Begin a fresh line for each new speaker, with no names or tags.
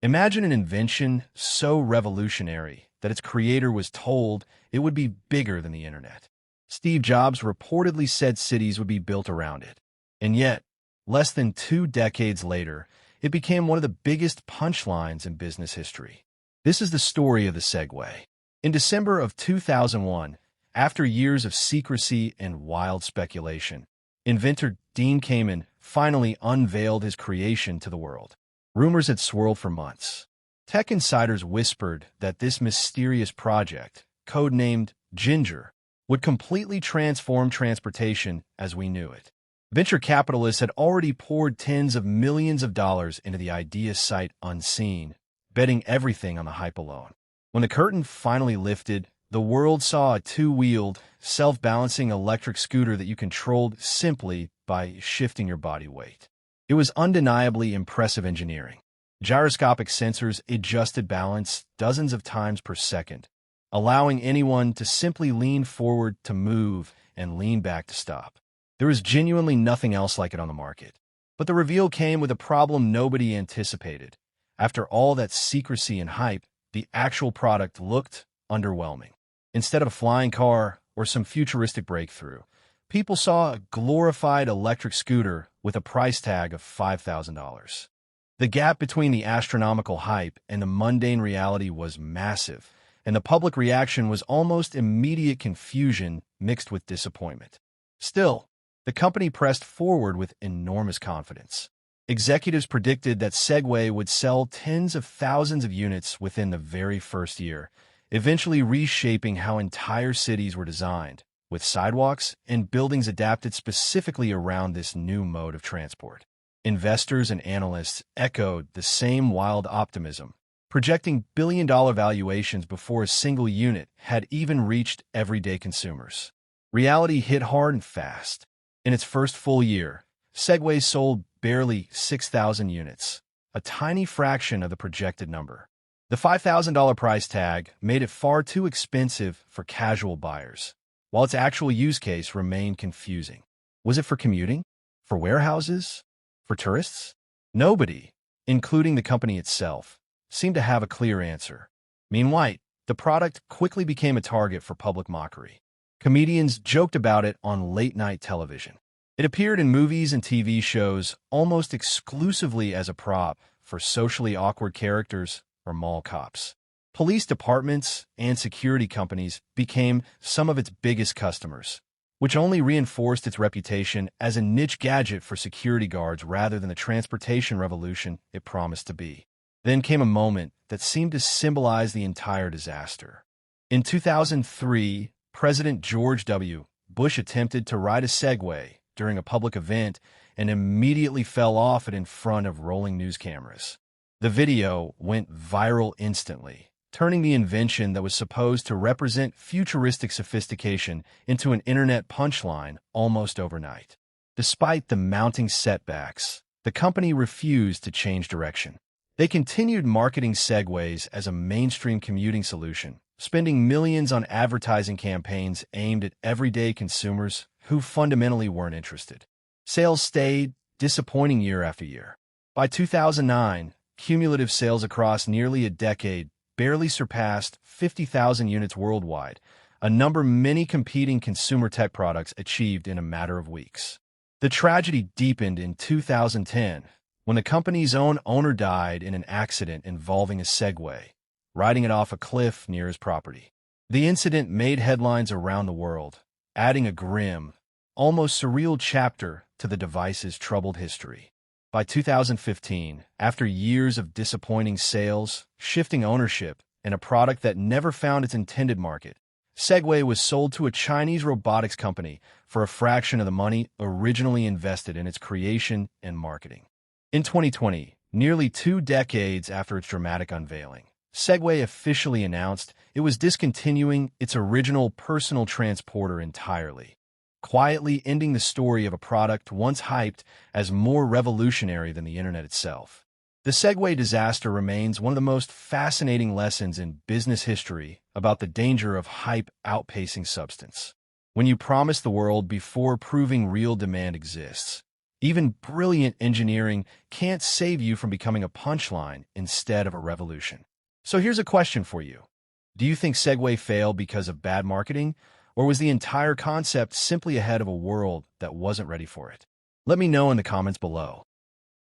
Imagine an invention so revolutionary that its creator was told it would be bigger than the internet. Steve Jobs reportedly said cities would be built around it. And yet, less than 2 decades later, it became one of the biggest punchlines in business history. This is the story of the Segway. In December of 2001, after years of secrecy and wild speculation, inventor Dean Kamen finally unveiled his creation to the world. Rumors had swirled for months. Tech insiders whispered that this mysterious project, codenamed Ginger, would completely transform transportation as we knew it. Venture capitalists had already poured tens of millions of dollars into the idea sight unseen, betting everything on the hype alone. When the curtain finally lifted, the world saw a two-wheeled, self-balancing electric scooter that you controlled simply by shifting your body weight. It was undeniably impressive engineering. Gyroscopic sensors adjusted balance dozens of times per second, allowing anyone to simply lean forward to move and lean back to stop. There was genuinely nothing else like it on the market. But the reveal came with a problem nobody anticipated. After all that secrecy and hype, the actual product looked underwhelming. Instead of a flying car or some futuristic breakthrough, people saw a glorified electric scooter with a price tag of $5,000. The gap between the astronomical hype and the mundane reality was massive, and the public reaction was almost immediate confusion mixed with disappointment. Still, the company pressed forward with enormous confidence. Executives predicted that Segway would sell tens of thousands of units within the very first year, eventually reshaping how entire cities were designed, with sidewalks and buildings adapted specifically around this new mode of transport. Investors and analysts echoed the same wild optimism, projecting billion-dollar valuations before a single unit had even reached everyday consumers. Reality hit hard and fast. In its first full year, Segway sold barely 6,000 units, a tiny fraction of the projected number. The $5,000 price tag made it far too expensive for casual buyers, while its actual use case remained confusing. Was it for commuting? For warehouses? For tourists? Nobody, including the company itself, seemed to have a clear answer. Meanwhile, the product quickly became a target for public mockery. Comedians joked about it on late-night television. It appeared in movies and TV shows almost exclusively as a prop for socially awkward characters or mall cops. Police departments and security companies became some of its biggest customers, which only reinforced its reputation as a niche gadget for security guards rather than the transportation revolution it promised to be. Then came a moment that seemed to symbolize the entire disaster. In 2003, President George W. Bush attempted to ride a Segway during a public event and immediately fell off it in front of rolling news cameras. The video went viral instantly, turning the invention that was supposed to represent futuristic sophistication into an internet punchline almost overnight. Despite the mounting setbacks, the company refused to change direction. They continued marketing Segways as a mainstream commuting solution, spending millions on advertising campaigns aimed at everyday consumers who fundamentally weren't interested. Sales stayed disappointing year after year. By 2009, cumulative sales across nearly a decade barely surpassed 50,000 units worldwide, a number many competing consumer tech products achieved in a matter of weeks. The tragedy deepened in 2010 when the company's own owner died in an accident involving a Segway, riding it off a cliff near his property. The incident made headlines around the world, adding a grim, almost surreal chapter to the device's troubled history. By 2015, after years of disappointing sales, shifting ownership, and a product that never found its intended market, Segway was sold to a Chinese robotics company for a fraction of the money originally invested in its creation and marketing. In 2020, nearly 2 decades after its dramatic unveiling, Segway officially announced it was discontinuing its original personal transporter entirely, quietly ending the story of a product once hyped as more revolutionary than the internet itself. The Segway disaster remains one of the most fascinating lessons in business history about the danger of hype outpacing substance. When you promise the world before proving real demand exists, Even brilliant engineering can't save you from becoming a punchline instead of a revolution. So here's a question for you. Do you think Segway failed because of bad marketing, or was the entire concept simply ahead of a world that wasn't ready for it? Let me know in the comments below.